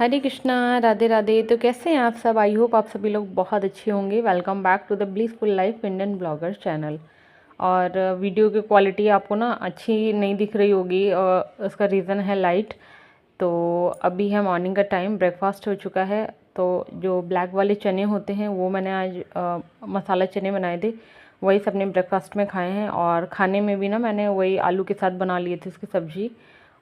हरे कृष्णा, राधे राधे। तो कैसे हैं आप सब? आई होप आप सभी लोग बहुत अच्छे होंगे। Welcome back to the blissful life Indian blogger channel. और वीडियो की क्वालिटी आपको ना अच्छी नहीं दिख रही होगी और उसका रीज़न है लाइट। तो अभी है मॉर्निंग का टाइम, ब्रेकफास्ट हो चुका है। तो जो ब्लैक वाले चने होते हैं वो मैंने आज मसाला चने बनाए थे, वही सबने ब्रेकफास्ट में खाए हैं। और खाने में भी ना मैंने वही आलू के साथ बना लिए थे उसकी सब्ज़ी।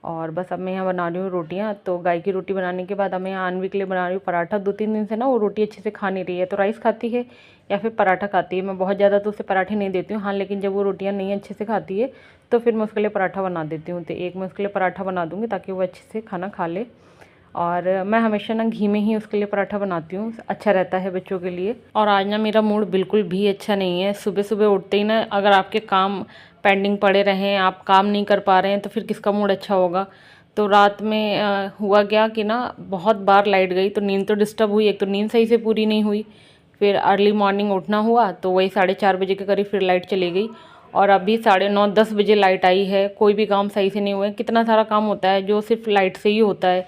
और बस अब मैं यहाँ बना रही हूँ रोटियाँ। तो गाय की रोटी बनाने के बाद अब मैं यहाँ अनवी के लिए बना रही हूँ पराठा। 2-3 दिन से ना वो रोटी अच्छे से खा नहीं रही है, तो राइस खाती है या फिर पराठा खाती है। मैं बहुत ज़्यादा तो उसे पराठे नहीं देती हूँ, हाँ, लेकिन जब वो रोटियाँ नहीं अच्छे से खाती है तो फिर मैं उसके लिए पराठा बना देती हूँ। तो एक मैं उसके लिए पराठा बना दूँगी ताकि वो अच्छे से खाना खा ले। और मैं हमेशा ना घी में ही उसके लिए पराठा बनाती हूँ, अच्छा रहता है बच्चों के लिए। और आज ना मेरा मूड बिल्कुल भी अच्छा नहीं है। सुबह सुबह उठते ही ना अगर आपके काम पेंडिंग पड़े रहें, आप काम नहीं कर पा रहे हैं, तो फिर किसका मूड अच्छा होगा। तो रात में हुआ क्या कि ना बहुत बार लाइट गई, तो नींद तो डिस्टर्ब हुई। एक तो नींद सही से पूरी नहीं हुई, फिर अर्ली मॉर्निंग उठना हुआ तो वही 4:30 बजे के करीब फिर लाइट चली गई। और अभी 9:30-10 बजे लाइट आई है। कोई भी काम सही से नहीं हुआ है। कितना सारा काम होता है जो सिर्फ लाइट से ही होता है।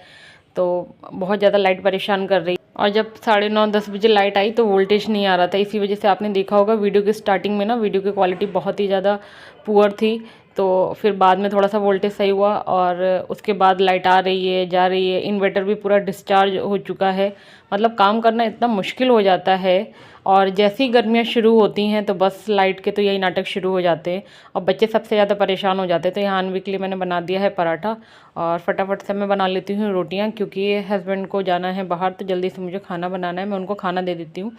तो बहुत ज़्यादा लाइट परेशान कर रही। और जब 9:30-10 बजे लाइट आई तो वोल्टेज नहीं आ रहा था। इसी वजह से आपने देखा होगा वीडियो की स्टार्टिंग में ना वीडियो की क्वालिटी बहुत ही ज़्यादा पुअर थी। तो फिर बाद में थोड़ा सा वोल्टेज सही हुआ और उसके बाद लाइट आ रही है, जा रही है। इन्वर्टर भी पूरा डिस्चार्ज हो चुका है। मतलब काम करना इतना मुश्किल हो जाता है। और जैसी गर्मियाँ शुरू होती हैं तो बस लाइट के तो यही नाटक शुरू हो जाते हैं और बच्चे सबसे ज़्यादा परेशान हो जाते हैं। तो यहाँ अनवी के लिए मैंने बना दिया है पराठा और फटाफट से मैं बना लेती हूँ रोटियाँ, क्योंकि हस्बैंड को जाना है बाहर तो जल्दी से मुझे खाना बनाना है। मैं उनको खाना दे देती हूँ।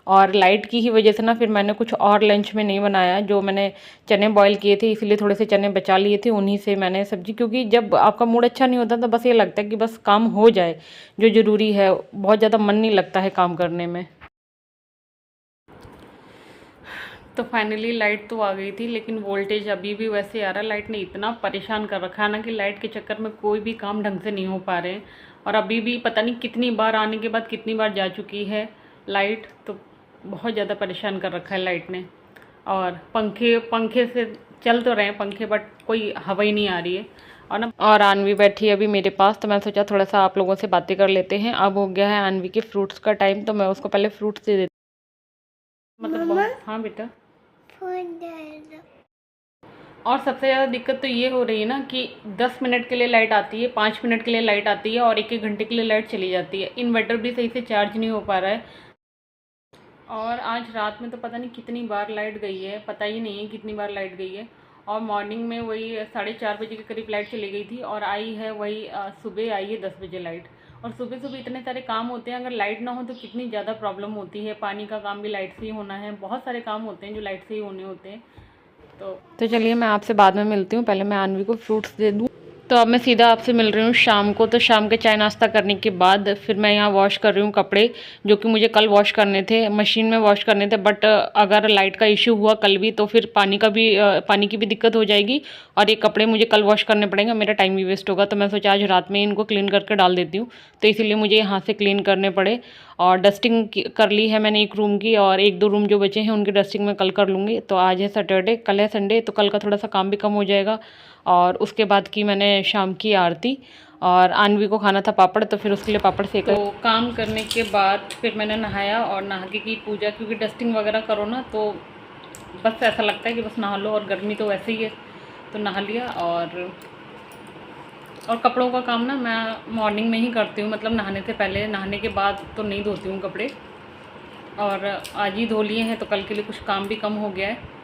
और लाइट की ही वजह से ना फिर मैंने कुछ और लंच में नहीं बनाया। जो मैंने चने बॉईल किए थे इसलिए थोड़े से चने बचा लिए थे, उन्हीं से मैंने सब्जी। क्योंकि जब आपका मूड अच्छा नहीं होता तो बस ये लगता है कि बस काम हो जाए जो ज़रूरी है। बहुत ज़्यादा मन नहीं लगता है काम करने में। तो फाइनली लाइट तो आ गई थी, लेकिन वोल्टेज अभी भी वैसे आ रहा है। लाइट ने इतना परेशान कर रखा है ना कि लाइट के चक्कर में कोई भी काम ढंग से नहीं हो पा रहे हैं। और अभी भी पता नहीं कितनी बार आने के बाद कितनी बार जा चुकी है लाइट। तो बहुत ज़्यादा परेशान कर रखा है लाइट ने। और पंखे पंखे से चल तो रहे हैं पंखे, बट कोई हवा ही नहीं आ रही है। और ना और अनवी बैठी है अभी मेरे पास, तो मैं सोचा थोड़ा सा आप लोगों से बातें कर लेते हैं। अब हो गया है अनवी के फ्रूट्स का टाइम, तो मैं उसको पहले फ्रूट्स दे देती हूँ। मतलब हाँ बेटा। और सबसे ज़्यादा दिक्कत तो ये हो रही है ना कि 10 मिनट के लिए लाइट आती है, 5 मिनट के लिए लाइट आती है और 1-1 घंटे के लिए लाइट चली जाती है। इन्वर्टर भी सही से चार्ज नहीं हो पा रहा है। और आज रात में तो पता नहीं कितनी बार लाइट गई है, पता ही नहीं है कितनी बार लाइट गई है। और मॉर्निंग में वही 4:30 बजे के करीब लाइट चली गई थी और आई है वही सुबह आई है 10 बजे लाइट। और सुबह सुबह इतने सारे काम होते हैं, अगर लाइट ना हो तो कितनी ज़्यादा प्रॉब्लम होती है। पानी का काम भी लाइट से ही होना है, बहुत सारे काम होते हैं जो लाइट से ही होने होते हैं। तो चलिए मैं आपसे बाद में मिलती हूँ, पहले मैं अनवी को फ्रूट्स दे दूँ। तो अब मैं सीधा आपसे मिल रही हूँ शाम को। तो शाम के चाय नाश्ता करने के बाद फिर मैं यहाँ वॉश कर रही हूँ कपड़े, जो कि मुझे कल वॉश करने थे, मशीन में वॉश करने थे। बट अगर लाइट का इशू हुआ कल भी तो फिर पानी की भी दिक्कत हो जाएगी और ये कपड़े मुझे कल वॉश करने पड़ेंगे, मेरा टाइम भी वेस्ट होगा। तो मैं सोचा आज रात में इनको क्लीन करके डाल देती हूँ, तो इसीलिए मुझे यहाँ से क्लीन करने पड़े। और डस्टिंग कर ली है मैंने एक रूम की, और 1-2 रूम जो बचे हैं उनकी डस्टिंग मैं कल कर लूँगी। तो आज है सैटरडे, कल है संडे, तो कल का थोड़ा सा काम भी कम हो जाएगा। और उसके बाद की मैंने शाम की आरती, और अनवी को खाना था पापड़, तो फिर उसके लिए पापड़ सेका। तो काम करने के बाद फिर मैंने नहाया और नहा के की पूजा, क्योंकि डस्टिंग वगैरह करो ना तो बस ऐसा लगता है कि बस नहा लो, और गर्मी तो वैसे ही है तो नहा लिया। और कपड़ों का काम ना मैं मॉर्निंग में ही करती हूँ, मतलब नहाने से पहले। नहाने के बाद तो नहीं धोती हूँ कपड़े, और आज ही धो लिए हैं तो कल के लिए कुछ काम भी कम हो गया है।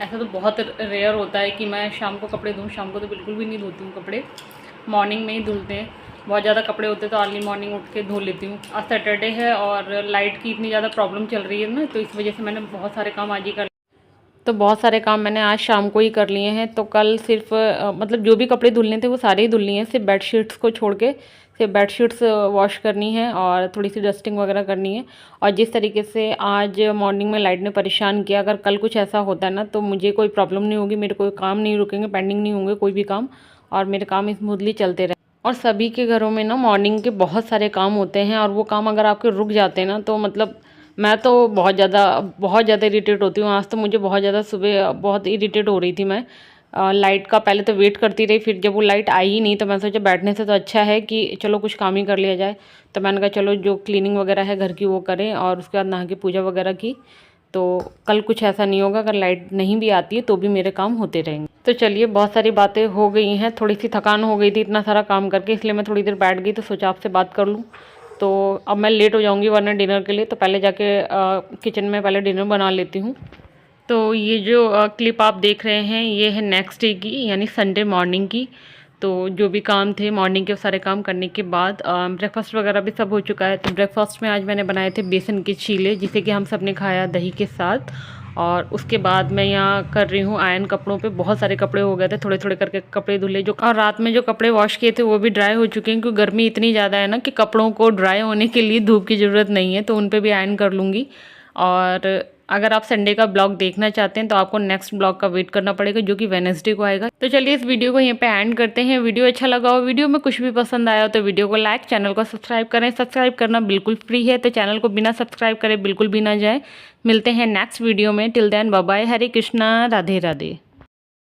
ऐसा तो बहुत रेयर होता है कि मैं शाम को कपड़े धोऊँ, शाम को तो बिल्कुल भी नहीं धोती हूँ कपड़े, मॉर्निंग में ही धुलते हैं। बहुत ज़्यादा कपड़े होते तो अर्ली मॉर्निंग उठ के धो लेती हूँ। आज सैटरडे है और लाइट की इतनी ज़्यादा प्रॉब्लम चल रही है ना, तो इस वजह से मैंने बहुत सारे काम आज ही कर, तो बहुत सारे काम मैंने आज शाम को ही कर लिए हैं। तो कल सिर्फ मतलब जो भी कपड़े धुलने थे वो सारे ही धुल लिए हैं, सिर्फ बेडशीट्स को छोड़ के। सिर्फ बेडशीट्स वॉश करनी है और थोड़ी सी डस्टिंग वगैरह करनी है। और जिस तरीके से आज मॉर्निंग में लाइट ने परेशान किया, अगर कल कुछ ऐसा होता है ना तो मुझे कोई प्रॉब्लम नहीं होगी, मेरे कोई काम नहीं रुकेंगे, पेंडिंग नहीं होंगे कोई भी काम, और मेरे काम स्मूथली चलते रहे। और सभी के घरों में ना मॉर्निंग के बहुत सारे काम होते हैं, और वो काम अगर आपके रुक जाते हैं ना तो मतलब मैं तो बहुत ज़्यादा इरिटेट होती हूँ। आज तो मुझे बहुत ज़्यादा सुबह बहुत इरिटेट हो रही थी मैं लाइट का पहले तो वेट करती रही, फिर जब वो लाइट आई ही नहीं तो मैं सोचा बैठने से तो अच्छा है कि चलो कुछ काम ही कर लिया जाए। तो मैंने कहा चलो जो क्लीनिंग वगैरह है घर की वो करें और उसके बाद नहा के पूजा वगैरह की। तो कल कुछ ऐसा नहीं होगा, अगर लाइट नहीं भी आती है तो भी मेरे काम होते रहेंगे। तो चलिए, बहुत सारी बातें हो गई हैं, थोड़ी सी थकान हो गई थी इतना सारा काम करके, इसलिए मैं थोड़ी देर बैठ गई तो सोचा आपसे बात कर लूँ। तो अब मैं लेट हो जाऊँगी वरना डिनर के लिए, तो पहले जाके किचन में पहले डिनर बना लेती हूँ। तो ये जो क्लिप आप देख रहे हैं ये है नेक्स्ट डे की, यानी संडे मॉर्निंग की। तो जो भी काम थे मॉर्निंग के सारे काम करने के बाद ब्रेकफास्ट वगैरह भी सब हो चुका है। तो ब्रेकफास्ट में आज मैंने बनाए थे बेसन के चीले, जिसे कि हम सब ने खाया दही के साथ। और उसके बाद मैं यहाँ कर रही हूँ आयरन कपड़ों पे, बहुत सारे कपड़े हो गए थे, थोड़े थोड़े करके कपड़े धुले जो, और रात में जो कपड़े वॉश किए थे वो भी ड्राई हो चुके हैं, क्योंकि गर्मी इतनी ज़्यादा है ना कि कपड़ों को ड्राई होने के लिए धूप की ज़रूरत नहीं है, तो उन पर भी आयरन कर लूँगी। और अगर आप संडे का ब्लॉग देखना चाहते हैं तो आपको नेक्स्ट ब्लॉग का वेट करना पड़ेगा, जो कि वेडनेसडे को आएगा। तो चलिए इस वीडियो को यहीं पे एंड करते हैं। वीडियो अच्छा लगा हो, वीडियो में कुछ भी पसंद आया हो तो वीडियो को लाइक, चैनल को सब्सक्राइब करें। सब्सक्राइब करना बिल्कुल फ्री है, तो चैनल को बिना सब्सक्राइब करे बिल्कुल भी ना जाए। मिलते हैं नेक्स्ट वीडियो में। टिल देन बाय बाय, हरे कृष्णा, राधे राधे।